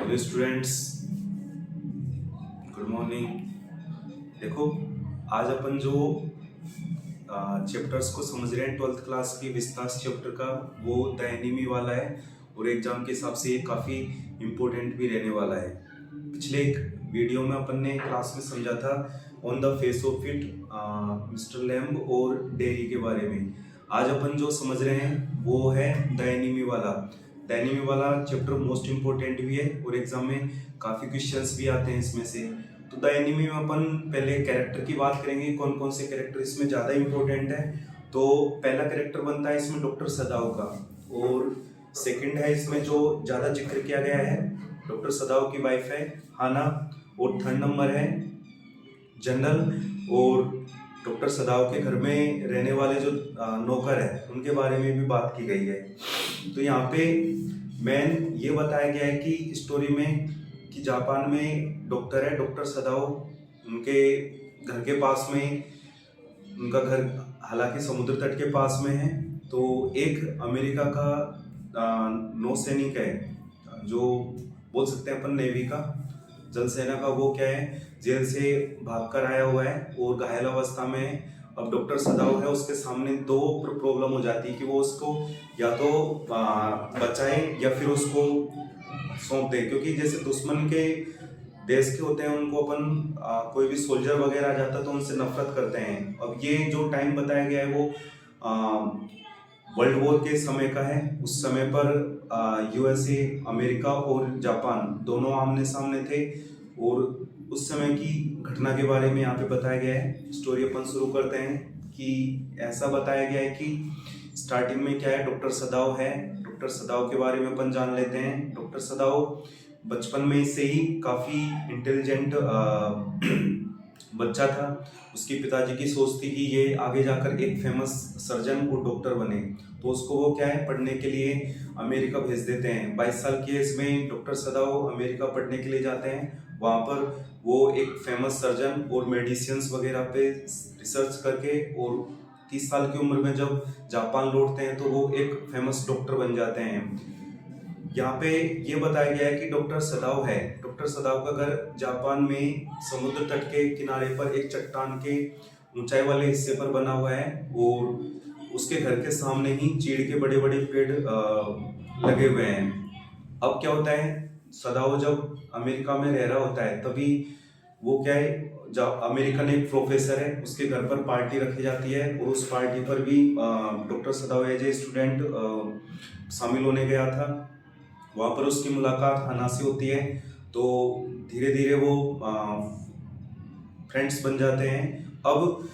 Hello students, good morning. देखो, आज अपन जो चैप्टर्स को समझ रहे हैं 12th क्लास की विस्तार चैप्टर का, वो द एनिमी वाला है और एग्जाम के हिसाब से ये काफ़ी इम्पोर्टेंट भी रहने वाला है। पिछले एक वीडियो में अपन ने क्लास में समझा था on the face of it mister lamb और डेयरी के बारे में। आज अपन जो समझ रहे हैं वो है द एनिमी वाला। द एनिमी वाला चैप्टर मोस्ट इम्पोर्टेंट भी है और एग्जाम में काफ़ी क्वेश्चंस भी आते हैं इसमें से। तो द एनिमी में अपन पहले कैरेक्टर की बात करेंगे, कौन कौन से कैरेक्टर इसमें ज़्यादा इम्पोर्टेंट है। तो पहला कैरेक्टर बनता है इसमें डॉक्टर सदाव का, और सेकंड है इसमें जो ज़्यादा जिक्र किया गया है, डॉक्टर सदाव की वाइफ है हाना, और थर्ड नंबर है जनरल, और डॉक्टर सदाव के घर में रहने वाले जो नौकर है उनके बारे में भी बात की गई है। तो यहाँ पे मेन ये बताया गया है कि स्टोरी में कि जापान में डॉक्टर है डॉक्टर सदाव, उनके घर के पास में, उनका घर हालांकि समुद्र तट के पास में है। तो एक अमेरिका का नौसैनिक है, जो बोल सकते हैं अपन नेवी का, जल सेना का, वो क्या है जेल से भागकर आया हुआ है और घायल अवस्था में है। अब डॉक्टर सदाव है, उसके सामने दो प्रॉब्लम हो जाती है कि वो उसको या तो बचाए या फिर उसको सौंप दे, क्योंकि जैसे दुश्मन के देश के होते हैं उनको अपन कोई भी सोल्जर वगैरह आ जाता है तो उनसे नफरत करते हैं। अब ये जो टाइम बताया गया है वो वर्ल्ड वॉर के समय का है। उस समय पर यूएसए, अमेरिका और जापान दोनों आमने सामने थे और उस समय की घटना के बारे में यहाँ पे बताया गया है। स्टोरी अपन शुरू करते हैं कि ऐसा बताया गया है कि स्टार्टिंग में क्या है, डॉक्टर सदाव है। डॉक्टर सदाव के बारे में अपन जान लेते हैं। डॉक्टर सदाव बचपन में से ही काफ़ी इंटेलिजेंट बच्चा था। उसके पिताजी की सोच थी कि ये आगे जाकर एक फेमस सर्जन और डॉक्टर बने, तो उसको वो क्या है पढ़ने के लिए अमेरिका भेज देते हैं। 22 साल की एज में डॉक्टर सदाव अमेरिका पढ़ने के लिए जाते हैं। वहाँ पर वो एक फेमस सर्जन और मेडिसिन्स वगैरह पे रिसर्च करके, और 30 साल की उम्र में जब जापान लौटते हैं तो वो एक फेमस डॉक्टर बन जाते हैं। यहाँ पे ये बताया गया है कि डॉक्टर सदाव है, डॉक्टर सदाव का घर जापान में समुद्र तट के किनारे पर एक चट्टान के ऊंचाई वाले हिस्से पर बना हुआ है, और उसके घर के सामने ही चीड़ के बड़े बड़े पेड़ लगे हुए हैं। अब क्या होता है, सदाव जब अमेरिका में रह रहा होता है तभी वो क्या है, जब अमेरिकन एक प्रोफेसर है उसके घर पर पार्टी रखी जाती है, और उस पार्टी पर भी डॉक्टर सदाव एज ए स्टूडेंट शामिल होने गया था। वहाँ पर उसकी मुलाकात हाना से होती है, तो धीरे धीरे वो फ्रेंड्स बन जाते हैं। अब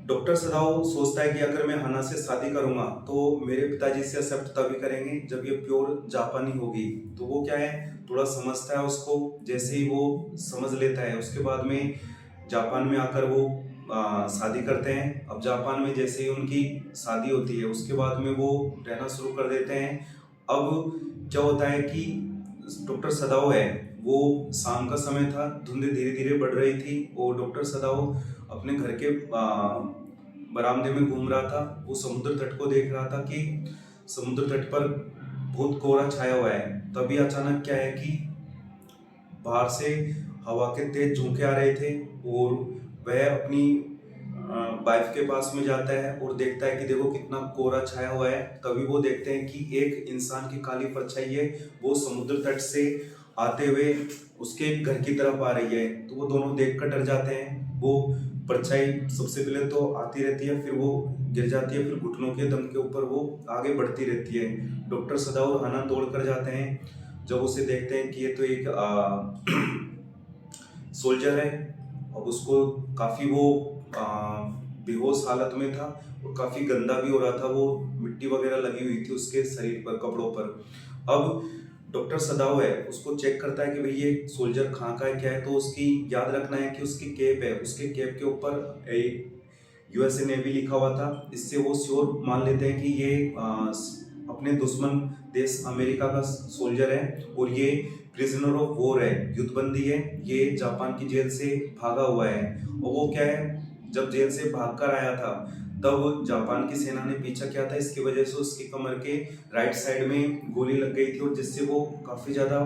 डॉक्टर सदाव सोचता है कि अगर मैं हाना से शादी करूँगा तो मेरे पिताजी से एक्सेप्ट तभी करेंगे जब ये प्योर जापानी होगी। तो वो क्या है, थोड़ा समझता है उसको। जैसे ही वो समझ लेता है उसके बाद में जापान में आकर वो शादी करते हैं। अब जापान में जैसे ही उनकी शादी होती है उसके बाद में वो रहना शुरू कर देते हैं। अब क्या होता है कि डॉक्टर सदाव है, वो शाम का समय था, धुंधे धीरे धीरे बढ़ रही थी, और डॉक्टर सदाव अपने घर के बरामदे में घूम रहा था। वो समुद्र तट को देख रहा था कि समुद्र तट पर बहुत कोहरा छाया हुआ है। तभी अचानक क्या है कि बाहर से हवा के तेज झोंके आ रहे थे, और वह अपनी वाइफ के पास में जाता है और देखता है कि देखो कितना कोहरा छाया हुआ है। तभी वो देखते हैं कि एक इंसान की काली परछाई है, वो समुद्र तट से आते हुए उसके घर की तरफ आ रही है। तो वो दोनों देखकर डर जाते हैं। वो परछाई सबसे पहले तो आती रहती है, फिर वो गिर जाती है, फिर घुटनों के दम के ऊपर वो आगे बढ़ती रहती है। डॉक्टर सदाव और हाना दौड़ कर जाते हैं। जब उसे देखते हैं कि ये तो एक सोल्जर है, अब उसको काफ़ी वो बेहोश हालत में था और काफ़ी गंदा भी हो रहा था, वो मिट्टी वगैरह लगी हुई थी उसके शरीर पर, कपड़ों पर। अब डॉक्टर सदाव है, उसको चेक करता है कि भाई ये सोल्जर कहाँ का है, क्या है। तो उसकी याद रखना है कि उसकी कैप है, उसके कैप के ऊपर यूएसए नेवी लिखा हुआ था। इससे वो श्योर मान लेते हैं कि ये अपने दुश्मन देश अमेरिका का सोल्जर है, और ये प्रिजनर ऑफ वॉर है, युद्धबंदी है। ये जापान की जेल से भागा हुआ है, और वो क्या है, जब जेल से भागकर आया था तब जापान की सेना ने पीछा किया था, इसकी वजह से उसकी कमर के राइट साइड में गोली लग गई थी और जिससे वो काफ़ी ज़्यादा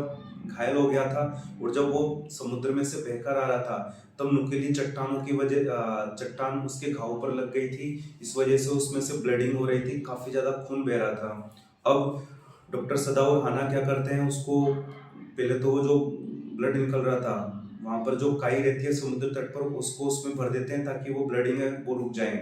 घायल हो गया था। और जब वो समुद्र में से बहकर आ रहा था तब नुकीली चट्टानों की वजह चट्टान उसके घाव पर लग गई थी, इस वजह से उसमें से ब्लीडिंग हो रही थी, काफ़ी ज़्यादा खून बह रहा था। अब डॉक्टर सदाओ हाना क्या करते हैं, उसको पहले तो वो जो ब्लड निकल रहा था वहाँ पर जो काई रहती है समुद्र तट पर, उसको उसमें भर देते हैं ताकि वो ब्लीडिंग है वो रुक जाए।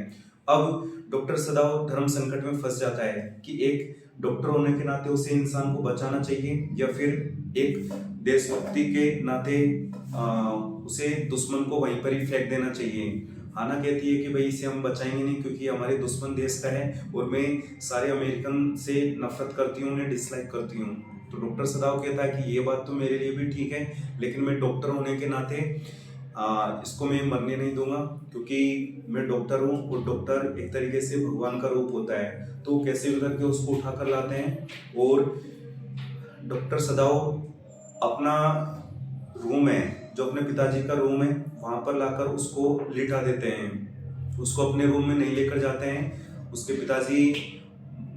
अब डॉक्टर सदाओ धर्म संकट में फंस जाता है कि एक डॉक्टर होने के नाते उसे इंसान को बचाना चाहिए या फिर एक देशभक्ति के नाते उसे दुश्मन को वहीं पर ही फेंक देना चाहिए। हाना कहती है कि भाई इसे हम बचाएंगे नहीं क्योंकि हमारे दुश्मन देश का है और मैं सारे अमेरिकन से नफरत करती हूँ, उन्हें डिसलाइक करती हूँ। तो डॉक्टर सदाव कहता है कि ये बात तो मेरे लिए भी ठीक है, लेकिन मैं डॉक्टर होने के नाते इसको मैं मरने नहीं दूंगा क्योंकि मैं डॉक्टर हूँ और डॉक्टर एक तरीके से भगवान का रूप होता है। तो कैसे भी करके उसको उठा कर लाते हैं और डॉक्टर सदाव अपना रूम है, जो अपने पिताजी का रूम है, वहाँ पर लाकर उसको लिटा देते हैं। उसको अपने रूम में नहीं लेकर जाते हैं। उसके पिताजी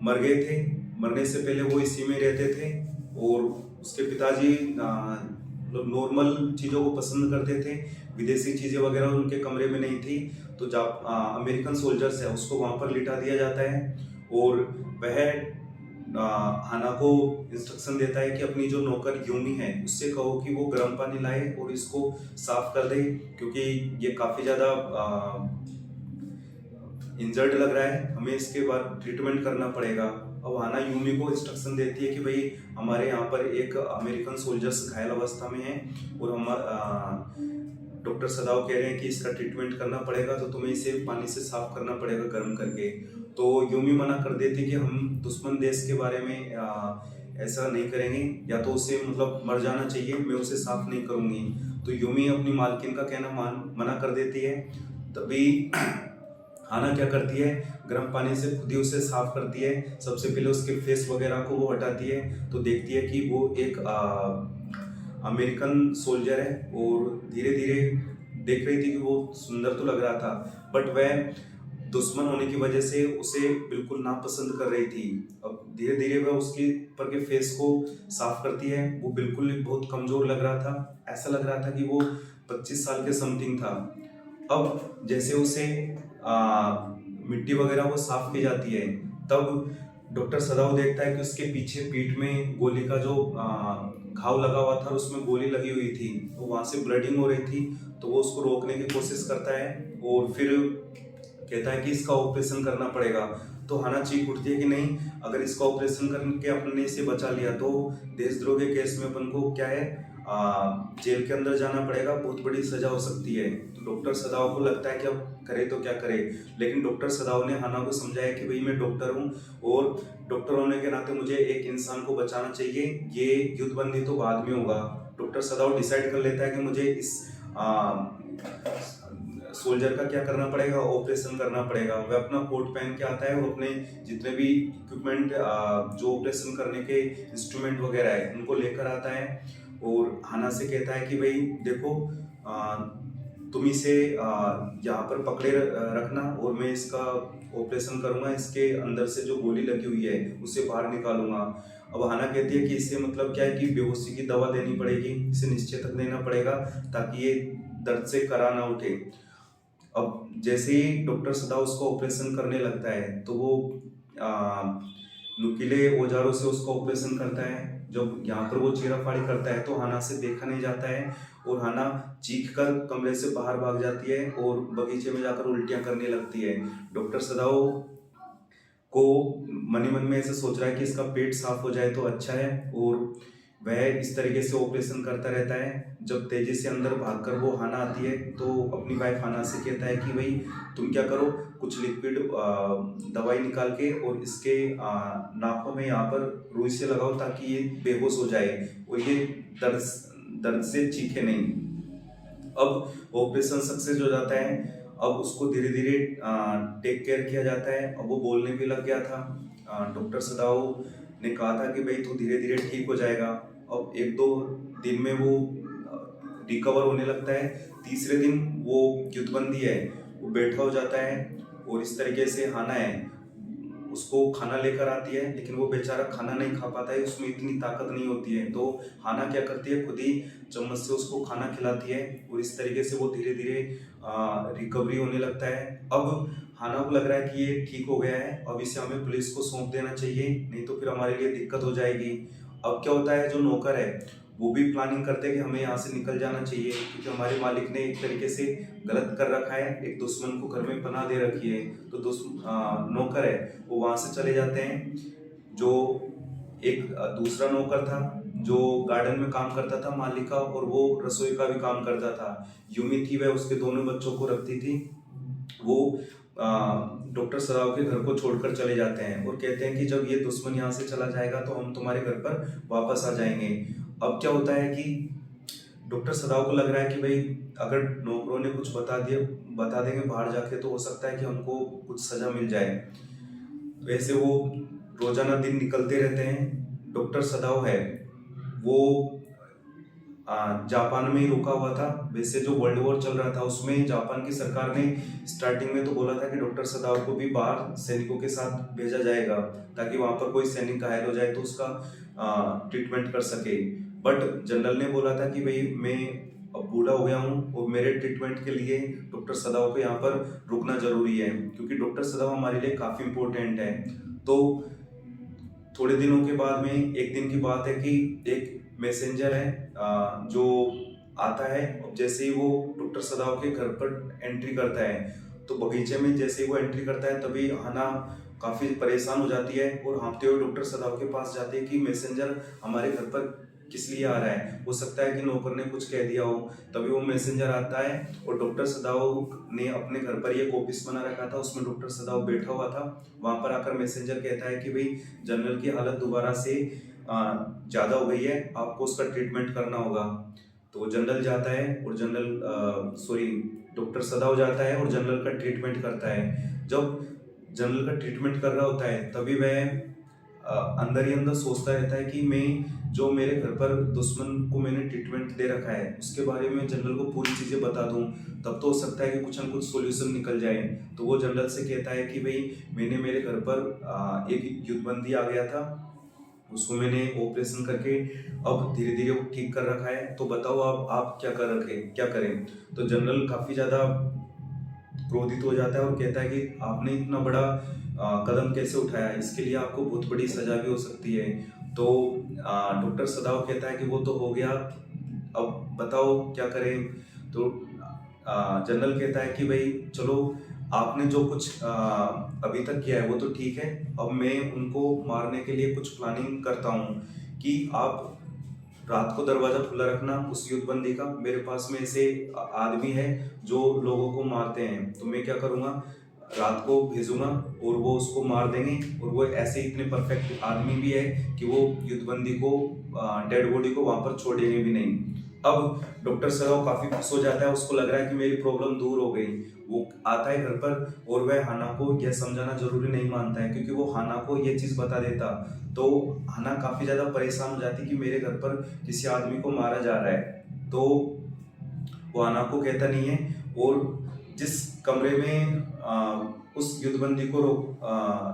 मर गए थे, मरने से पहले वो इसी में रहते थे और उसके पिताजी नॉर्मल चीज़ों को पसंद करते थे, विदेशी चीज़ें वगैरह उनके कमरे में नहीं थी। तो जब अमेरिकन सोल्जर्स है उसको वहाँ पर लिटा दिया जाता है और वह हाना को इंस्ट्रक्शन देता है कि अपनी जो नौकर यूमी है उससे कहो कि वो गर्म पानी लाए और इसको साफ कर दे क्योंकि ये काफ़ी ज़्यादा इंजर्ड लग रहा है, हमें इसके बाद ट्रीटमेंट करना पड़ेगा। अब हाना यूमी को इंस्ट्रक्शन देती है कि भाई हमारे यहाँ पर एक अमेरिकन सोल्जर्स घायल अवस्था में है और हम डॉक्टर सदाव कह रहे हैं कि इसका ट्रीटमेंट करना पड़ेगा, तो तुम्हें इसे पानी से साफ करना पड़ेगा गर्म करके। तो यूमी मना कर देती कि हम दुश्मन देश के बारे में ऐसा नहीं करेंगे, या तो उसे मतलब मर जाना चाहिए, मैं उसे साफ नहीं करूँगी। तो यूमी अपनी मालकिन का कहना मना कर देती है। तभी हाना क्या करती है, गर्म पानी से खुद ही उसे साफ करती है। सबसे पहले उसके फेस वगैरह को वो हटाती है तो देखती है कि वो एक अमेरिकन सोल्जर है और धीरे धीरे देख रही थी कि वो सुंदर तो लग रहा था बट वह दुश्मन होने की वजह से उसे बिल्कुल नापसंद कर रही थी। अब धीरे धीरे वह उसके पर के फेस को साफ करती है। वो बिल्कुल बहुत कमजोर लग रहा था, ऐसा लग रहा था कि वो 25 साल के समथिंग था। अब जैसे उसे मिट्टी वगैरह वो साफ की जाती है तब डॉक्टर सदाव देखता है कि उसके पीछे पीठ में गोली का जो घाव लगा हुआ था उसमें गोली लगी हुई थी, तो वहाँ से ब्लीडिंग हो रही थी। तो वो उसको रोकने की कोशिश करता है और फिर कहता है कि इसका ऑपरेशन करना पड़ेगा। तो हाना चीख उठती है कि नहीं, अगर इसका ऑपरेशन करके अपन ने इसे बचा लिया तो देशद्रोह के केस में अपन को क्या है जेल के अंदर जाना पड़ेगा, बहुत बड़ी सजा हो सकती है। तो डॉक्टर सदाव को लगता है कि अब करे तो क्या करे, लेकिन डॉक्टर सदाव ने हाना को समझाया कि भाई मैं डॉक्टर हूँ और डॉक्टर होने के नाते मुझे एक इंसान को बचाना चाहिए, ये युद्धबंदी तो बाद में होगा। डॉक्टर सदाव डिसाइड कर लेता है कि मुझे इस सोल्जर का क्या करना पड़ेगा, ऑपरेशन करना पड़ेगा। वह अपना कोट पहन के आता है और अपने जितने भी इक्विपमेंट जो ऑपरेशन करने के इंस्ट्रूमेंट वगैरह है उनको लेकर आता है और हाना से कहता है कि भाई देखो तुम इसे यहाँ पर पकड़े रखना और मैं इसका ऑपरेशन करूँगा, इसके अंदर से जो गोली लगी हुई है उसे बाहर निकालूंगा। अब हाना कहती है कि इससे मतलब क्या है कि बेहोशी की दवा देनी पड़ेगी, इसे निश्चय तक देना पड़ेगा ताकि ये दर्द से करा ना उठे। अब जैसे ही डॉक्टर सदा उसको ऑपरेशन करने लगता है तो वो नुकीले औजारों से उसका ऑपरेशन करता है। जब यहाँ पर वो चीराफाड़ी करता है तो हाना से देखा नहीं जाता है और हाना चीख कर कमरे से बाहर भाग जाती है और बगीचे में जाकर उल्टियाँ करने लगती है। डॉक्टर सदाओ को मन ही मन में ऐसे सोच रहा है कि इसका पेट साफ हो जाए तो अच्छा है और वह इस तरीके से ऑपरेशन करता रहता है। जब तेजी से अंदर भागकर वो हाना आती है तो अपनी वाइफ हाना से कहता है कि भाई तुम क्या करो, कुछ लिक्विड दवाई निकाल के और इसके नाकों में यहाँ पर रुई से लगाओ ताकि ये बेहोश हो जाए और ये दर्द से चीखे नहीं। अब ऑपरेशन सक्सेस हो जाता है। अब उसको धीरे धीरे टेक केयर किया जाता है। अब वो बोलने भी लग गया था। डॉक्टर सदाओ ने कहा था कि भाई तू धीरे धीरे ठीक हो जाएगा। अब 1-2 दिन में वो रिकवर होने लगता है। तीसरे दिन वो युद्धबंदी है वो बैठा हो जाता है और इस तरीके से हाना है उसको खाना लेकर आती है, लेकिन वो बेचारा खाना नहीं खा पाता है, उसमें इतनी ताकत नहीं होती है। तो हाना क्या करती है, खुद ही चम्मच से उसको खाना खिलाती है और इस तरीके से वो धीरे धीरे रिकवरी होने लगता है। अब हाना को लग रहा है कि ये ठीक हो गया है, अब इसे हमें पुलिस को सौंप देना चाहिए, नहीं तो फिर हमारे लिए दिक्कत हो जाएगी। अब क्या होता है, जो नौकर है वो भी प्लानिंग करते हैं कि हमें यहाँ से निकल जाना चाहिए, क्योंकि हमारे मालिक ने एक तरीके से गलत कर रखा है, एक दुश्मन को घर में पनाह दे रखी है। तो नौकर है वो वहाँ से चले जाते हैं। जो एक दूसरा नौकर था जो गार्डन में काम करता था मालिक का, और वो रसोई का भी काम करता था। यूमी थी वह, उसके दोनों बच्चों को रखती थी। वो डॉक्टर सराव के घर को छोड़कर चले जाते हैं और कहते हैं कि जब ये दुश्मन यहाँ से चला जाएगा तो हम तुम्हारे घर पर वापस आ जाएंगे। अब क्या होता है कि डॉक्टर सदाव को लग रहा है कि भाई अगर नौकरों ने कुछ बता देंगे बाहर जाके, तो हो सकता है कि हमको कुछ सजा मिल जाए। वैसे वो रोजाना दिन निकलते रहते हैं। डॉक्टर सदाव है वो जापान में ही रुका हुआ था। वैसे जो वर्ल्ड वॉर चल रहा था उसमें जापान की सरकार ने स्टार्टिंग में तो बोला था कि डॉक्टर सदाव को भी बाहर सैनिकों के साथ भेजा जाएगा, ताकि वहां पर कोई सैनिक घायल हो जाए तो उसका ट्रीटमेंट कर सके। बट जनरल ने बोला था कि भाई मैं अब बूढ़ा हो गया हूँ और मेरे ट्रीटमेंट के लिए डॉक्टर सदाव को यहाँ पर रुकना जरूरी है, क्योंकि डॉक्टर सदाव हमारे लिए काफ़ी इम्पोर्टेंट है। तो थोड़े दिनों के बाद में एक दिन की बात है कि एक मैसेंजर है जो आता है। जैसे ही वो डॉक्टर सदाव के घर पर एंट्री करता है, तो बगीचे में जैसे ही वो एंट्री करता है तभी हाना काफ़ी परेशान हो जाती है और हाँफते हुए डॉक्टर सदाव के पास जाती है कि मैसेंजर हमारे घर पर किस लिए आ रहा है, हो सकता है कि नौकर ने कुछ कह दिया हो। तभी वो मैसेंजर आता है और डॉक्टर सदाव ने अपने घर पर एक ऑफिस बना रखा था, उसमें डॉक्टर सदाव बैठा हुआ था। वहां पर आकर मैसेंजर कहता है कि भाई जनरल की हालत दोबारा से ज़्यादा हो गई है, आपको उसका ट्रीटमेंट करना होगा। तो जनरल जाता है और डॉक्टर सदाव जाता है और जनरल का ट्रीटमेंट करता है। जब जनरल का ट्रीटमेंट कर रहा होता है तभी वह अंदर ही अंदर सोचता रहता है कि मैं जो मेरे घर पर दुश्मन को मैंने ट्रीटमेंट दे रखा है उसके बारे में जनरल को पूरी चीज़ें बता दूं, तब तो हो सकता है कि कुछ न कुछ सॉल्यूशन निकल जाए। तो वो जनरल से कहता है कि भाई मैंने मेरे घर पर एक युद्धबंदी आ गया था, उसको मैंने ऑपरेशन करके अब धीरे धीरे वो ठीक कर रखा है, तो बताओ आप क्या करें। तो जनरल काफ़ी ज़्यादा क्रोधित हो जाता है और कहता है कि आपने इतना बड़ा कदम कैसे उठाया, इसके लिए आपको बहुत बड़ी सजा भी हो सकती है। तो डॉक्टर सदाव कहता है कि वो तो हो गया, अब बताओ क्या करें। तो जनरल कहता है कि भाई चलो आपने जो कुछ अभी तक किया है वो तो ठीक है, अब मैं उनको मारने के लिए कुछ प्लानिंग करता हूँ कि आप रात को दरवाजा खुला रखना उस युद्धबंदी का। मेरे पास में ऐसे आदमी है जो लोगों को मारते हैं, तो मैं क्या करूँगा, रात को भेजूंगा और वो उसको मार देंगे। और वो ऐसे इतने परफेक्ट आदमी भी है कि वो युद्धबंदी को डेड बॉडी को वहां पर छोड़ेंगे भी नहीं। अब डॉक्टर सराव काफी खुश हो जाता है, उसको लग रहा है कि मेरी प्रॉब्लम दूर हो गई। वो आता है घर पर और वह हाना को यह समझाना जरूरी नहीं मानता है, क्योंकि वो हाना को ये चीज बता देता तो हाना काफी ज्यादा परेशान हो जाती कि मेरे घर पर किसी आदमी को मारा जा रहा है। तो वो हाना को कहता नहीं है और जिस कमरे में उस युद्धबंदी को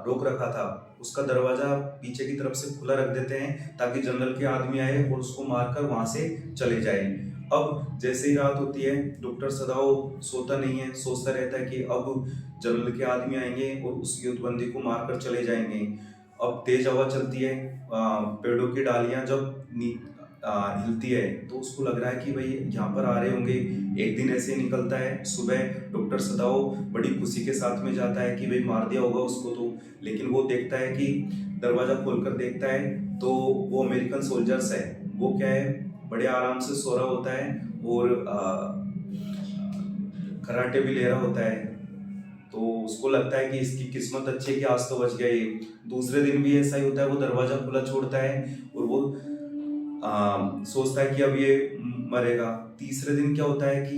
रोक रखा था उसका दरवाजा पीछे की तरफ से खुला रख देते हैं, ताकि जनरल के आदमी आए और उसको मारकर वहां से चले जाए। अब जैसे ही रात होती है डॉक्टर सदाव सोता नहीं है, सोचता रहता है कि अब जनरल के आदमी आएंगे और उस युद्धबंदी को मारकर चले जाएंगे। अब तेज हवा चलती है, पेड़ों की डालियां जब हिलती है तो उसको लग रहा है कि भाई यहाँ पर आ रहे होंगे। एक दिन ऐसे ही निकलता है, सुबह डॉक्टर सदाव बड़ी खुशी के साथ में जाता है कि भाई मार दिया होगा उसको तो, लेकिन वो देखता है कि दरवाजा खोलकर देखता है तो वो अमेरिकन सोल्जर्स है। वो क्या है, बड़े आराम से सो रहा होता है और कराटे भी ले रहा होता है। तो उसको लगता है कि इसकी किस्मत अच्छी है कि आज तो बच गया ये। दूसरे दिन भी ऐसा ही होता है, वो दरवाजा खुला छोड़ता है और वो सोचता है कि अब ये मरेगा। तीसरे दिन क्या होता है कि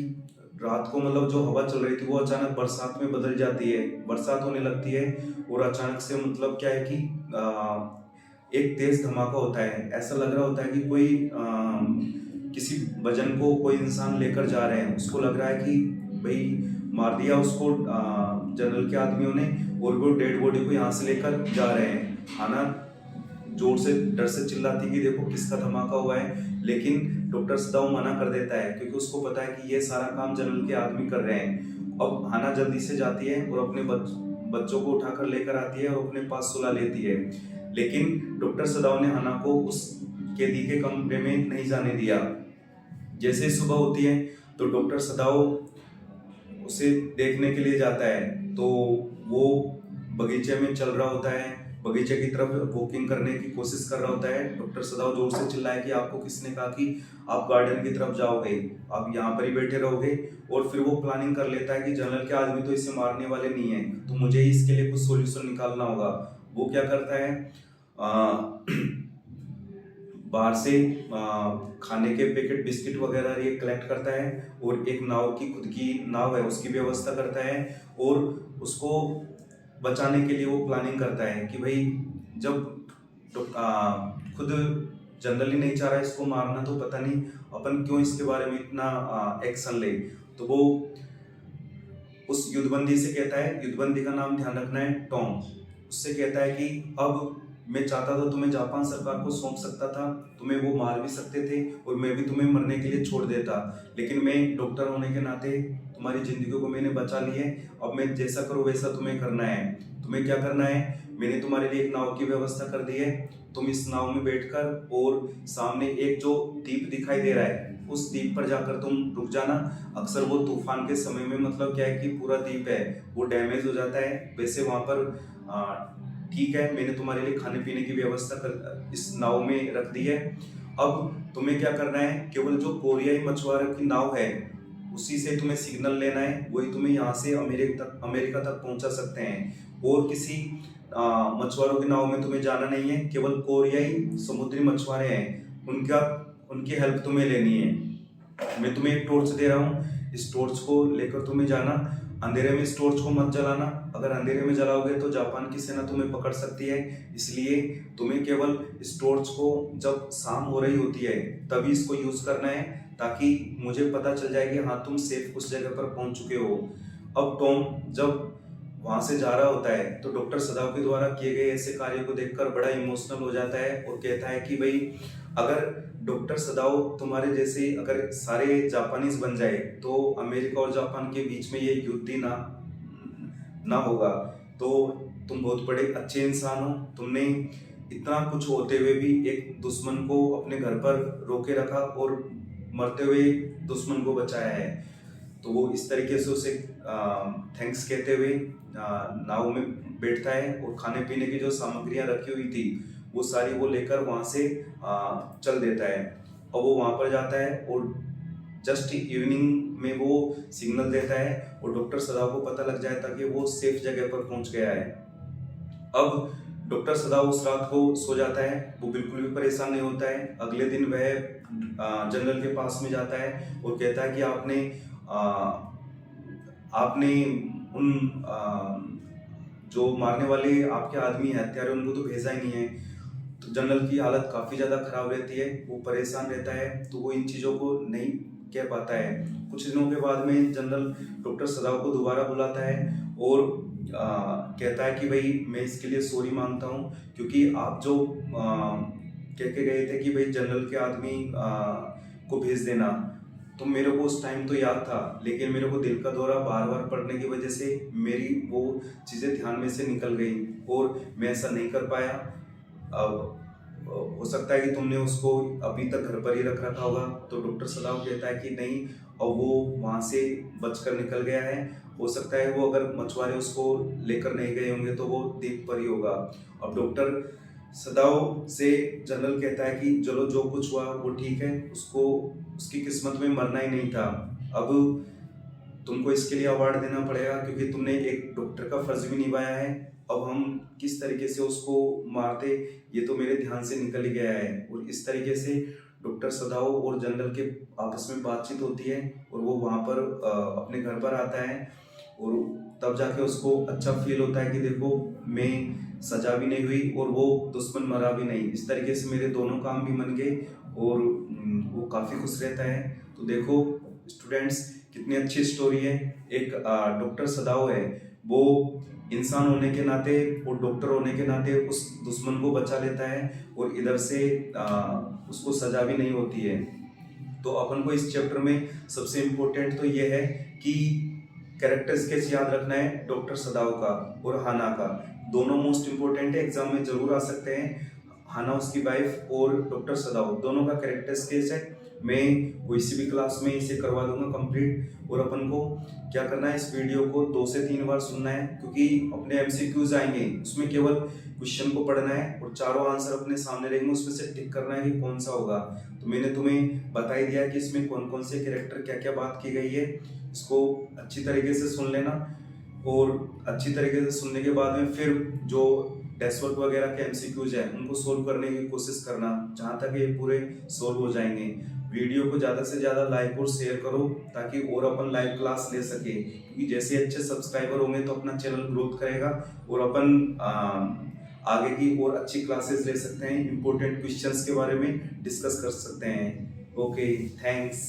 रात को मतलब जो हवा चल रही थी वो अचानक बरसात में बदल जाती है, बरसात होने लगती है और अचानक से मतलब क्या है कि एक तेज धमाका होता है। ऐसा लग रहा होता है कि कोई किसी वजन को कोई इंसान लेकर जा रहे हैं। उसको लग रहा है कि भाई मार दिया उसको जनरल के आदमियों ने, और वो डेड बॉडी को यहाँ से लेकर जा रहे हैं। हाना जोर से डर से चिल्लाती कि देखो किसका धमाका हुआ है, लेकिन डॉक्टर सदाऊ मना कर देता है क्योंकि उसको पता है कि ये सारा काम जनरल के आदमी कर रहे हैं। अब हाना जल्दी से जाती है और अपने बच्चों को उठाकर लेकर आती है और अपने पास सुला लेती है, लेकिन डॉक्टर सदाऊ ने हाना को उस कैदी के कमरे में नहीं जाने दिया। जैसे ही सुबह होती है तो डॉक्टर सदाऊ उसे देखने के लिए जाता है, तो वो बगीचे में चल रहा होता है, बगीचे की तरफ वॉकिंग करने की कोशिश कर रहा होता है। डॉक्टर सदाऊ जोर से चिल्लाए कि आपको किसने कहा कि आप गार्डन की तरफ जाओगे, आप यहाँ पर ही बैठे रहोगे। और फिर वो प्लानिंग कर लेता है कि जनरल के आदमी तो इसे मारने वाले नहीं है, तो मुझे ही इसके लिए कुछ सॉल्यूशन निकालना होगा। वो क्या करता है, बाहर से खाने के पैकेट, बिस्किट वगैरह ये कलेक्ट करता है और एक नाव की, खुद की नाव है उसकी व्यवस्था करता है, और उसको बचाने के लिए वो प्लानिंग करता है कि भाई जब खुद जनरली नहीं चाह रहा है इसको मारना, तो पता नहीं अपन क्यों इसके बारे में इतना एक्शन ले। तो वो उस युद्धबंदी से कहता है, युद्धबंदी का नाम ध्यान रखना है टॉम, उससे कहता है कि अब मैं चाहता था तुम्हें जापान सरकार को सौंप सकता था, तुम्हें वो मार भी सकते थे और मैं भी तुम्हें मरने के लिए छोड़ देता, लेकिन मैं डॉक्टर होने के नाते तुम्हारी जिंदगी को मैंने बचा ली है। अब मैं जैसा करूँ वैसा तुम्हें करना है। तुम्हें क्या करना है, मैंने तुम्हारे लिए एक नाव की व्यवस्था कर दी है, तुम इस नाव में बैठकर और सामने एक जो द्वीप दिखाई दे रहा है उस द्वीप पर जाकर तुम रुक जाना। अक्सर वो तूफान के समय में मतलब क्या है कि पूरा द्वीप है वो डैमेज हो जाता है, वैसे वहाँ पर ठीक है मैंने तुम्हारे लिए खाने पीने की व्यवस्था कर इस नाव में रख दी है। अब तुम्हें क्या करना है, केवल जो कोरियाई मछुआरों की नाव है उसी से तुम्हें सिग्नल लेना है, वही तुम्हें यहाँ से अमेरिका तक पहुँचा सकते हैं, और किसी मछुआरों की नाव में तुम्हें जाना नहीं है। केवल कोरियाई समुद्री मछुआरे हैं उनकी हेल्प तुम्हें लेनी है। मैं तुम्हें एक टॉर्च दे रहा हूँ, इस टॉर्च को लेकर तुम्हें जाना, अंधेरे में इस टॉर्च को मत जलाना, अगर अंधेरे में जलाओगे तो जापान की सेना तुम्हें पकड़ सकती है, इसलिए तुम्हें केवल इस टॉर्च को जब शाम हो रही होती है तभी इसको यूज करना है, ताकि मुझे पता चल जाए कि हाँ तुम सेफ उस जगह पर पहुंच चुके हो। अब टॉम जब वहां से जा रहा होता है तो डॉक्टर सदाव के द्वारा किए गए ऐसे कार्य को देखकर बड़ा इमोशनल हो जाता है और कहता है कि भाई अगर डॉक्टर सदाव तुम्हारे जैसे अगर सारे जापानीज बन जाए तो अमेरिका और जापान के बीच में ये युद्ध ही ना होगा। तो तुम बहुत बड़े अच्छे इंसान हो, तुमने इतना कुछ होते हुए भी एक दुश्मन को अपने घर पर रोके रखा और मरते हुए दुश्मन को बचाया है। तो वो इस तरीके से उसे थैंक्स कहते हुए नाव में बैठता है और खाने पीने की जो सामग्रियां रखी हुई थी वो सारी वो लेकर वहाँ से चल देता है। और वो वहाँ पर जाता है और जस्ट इवनिंग में वो सिग्नल देता है और डॉक्टर सदाव को पता लग जाता है कि वो सेफ जगह पर पहुँच गया है। अब डॉक्टर सदाव उस रात को सो जाता है, वो बिल्कुल भी परेशान नहीं होता है। अगले दिन वह जनरल के पास में जाता है और कहता है कि आपने उन जो मारने वाले आपके आदमी हैं हत्यारे उनको तो भेजा ही नहीं है। तो जनरल की हालत काफ़ी ज़्यादा खराब रहती है, वो परेशान रहता है, तो वो इन चीज़ों को नहीं कह पाता है। कुछ दिनों के बाद में जनरल डॉक्टर सदाव को दोबारा बुलाता है और कहता है कि भाई मैं इसके लिए सॉरी मांगता हूँ, क्योंकि आप जो कह के गए थे कि भाई जनरल के आदमी को भेज देना, तो मेरे को उस टाइम तो याद था, लेकिन मेरे को दिल का दौरा बार बार पड़ने की वजह से मेरी वो चीज़ें ध्यान में से निकल गई और मैं ऐसा नहीं कर पाया। अब हो सकता है कि तुमने उसको अभी तक घर पर ही रख रखा होगा। तो डॉक्टर सदाव कहता है कि नहीं, और वो वहाँ से बचकर निकल गया है। हो सकता है वो अगर मछुआरे उसको लेकर नहीं गए होंगे तो वो द्वीप पर ही होगा। अब डॉक्टर सदाव से जनरल कहता है कि चलो जो कुछ हुआ वो ठीक है, उसको उसकी किस्मत में मरना ही नहीं था। अब तुमको इसके लिए अवार्ड देना पड़ेगा क्योंकि तुमने एक डॉक्टर का फर्ज भी निभाया है। अब हम किस तरीके से उसको मारते ये तो मेरे ध्यान से निकल ही गया है। और इस तरीके से डॉक्टर सदाव और जनरल के आपस में बातचीत होती है और वो वहाँ पर अपने घर पर आता है और तब जाके उसको अच्छा फील होता है कि देखो मैं सजा भी नहीं हुई और वो दुश्मन मरा भी नहीं, इस तरीके से मेरे दोनों काम भी बन गए और वो काफ़ी खुश रहता है। तो देखो स्टूडेंट्स कितनी अच्छी स्टोरी है। एक डॉक्टर सदाव है वो इंसान होने के नाते और डॉक्टर होने के नाते उस दुश्मन को बचा लेता है और इधर से उसको सजा भी नहीं होती है। तो अपन को इस चैप्टर में सबसे इम्पोर्टेंट तो ये है कि कैरेक्टर स्केच याद रखना है डॉक्टर सदाव का और हाना का। दोनों मोस्ट इम्पोर्टेंट है, एग्जाम में जरूर आ सकते हैं। हाना उसकी वाइफ और डॉक्टर सदाव दोनों का कैरेक्टर स्केच है। मैं कोई सी भी क्लास में इसे करवा दूंगा कंप्लीट। और अपन को क्या करना है, इस वीडियो को 2 से 3 बार सुनना है, क्योंकि अपने एमसीक्यूज आएंगे उसमें केवल क्वेश्चन को पढ़ना है और चारों आंसर अपने सामने रहेंगे, उसमें से टिक करना है कि कौन सा होगा। तो मैंने तुम्हें बता ही दिया कि इसमें कौन कौन से कैरेक्टर क्या क्या बात की गई है। इसको अच्छी तरीके से सुन लेना और अच्छी तरीके से सुनने के बाद में फिर जो टेस्ट वर्क वगैरह के एमसीक्यूज है उनको सोल्व करने की कोशिश करना, जहाँ तक ये पूरे सोल्व हो जाएंगे। वीडियो को ज़्यादा से ज़्यादा लाइक और शेयर करो ताकि और अपन लाइव क्लास ले सके, क्योंकि जैसे अच्छे सब्सक्राइबर होंगे तो अपना चैनल ग्रोथ करेगा और अपन आगे की और अच्छी क्लासेस ले सकते हैं, इंपॉर्टेंट क्वेश्चंस के बारे में डिस्कस कर सकते हैं। Okay, thanks.